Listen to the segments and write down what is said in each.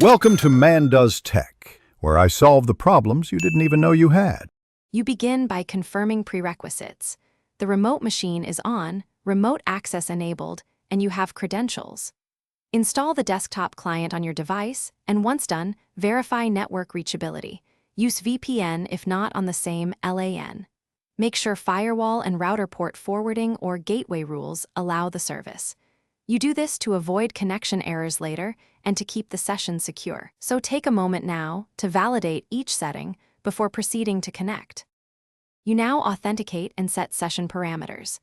Welcome to Man Does Tech, where I solve the problems you didn't even know you had. You begin by confirming prerequisites. The remote machine is on, remote access enabled, and you have credentials. Install the desktop client on your device, and once done, verify network reachability. Use VPN if not on the same LAN. Make sure firewall and router port forwarding or gateway rules allow the service. You do this to avoid connection errors later and to keep the session secure. So take a moment now to validate each setting before proceeding to connect. You now authenticate and set session parameters.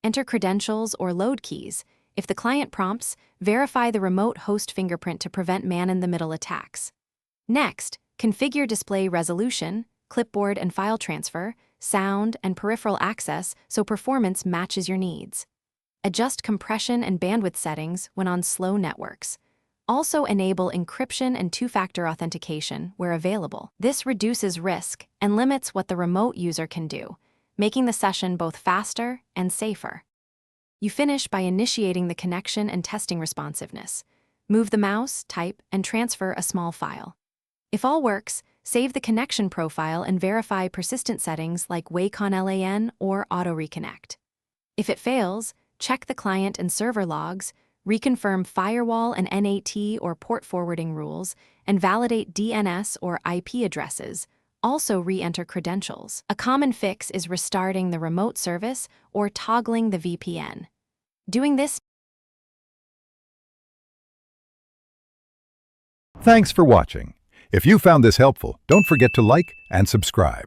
Enter credentials or load keys. If the client prompts, verify the remote host fingerprint to prevent man-in-the-middle attacks. Next, configure display resolution, clipboard and file transfer, sound, and peripheral access so performance matches your needs. Adjust compression and bandwidth settings when on slow networks. Also enable encryption and two-factor authentication where available. This reduces risk and limits what the remote user can do, making the session both faster and safer. You finish by initiating the connection and testing responsiveness. Move the mouse, type, and transfer a small file. If all works, save the connection profile and verify persistent settings like Wacom LAN or Auto Reconnect. If it fails, check the client and server logs, reconfirm firewall and NAT or port forwarding rules, and validate DNS or IP addresses. Also re-enter credentials. A common fix is restarting the remote service or toggling the VPN. Doing this. Thanks for watching. If you found this helpful, don't forget to like and subscribe.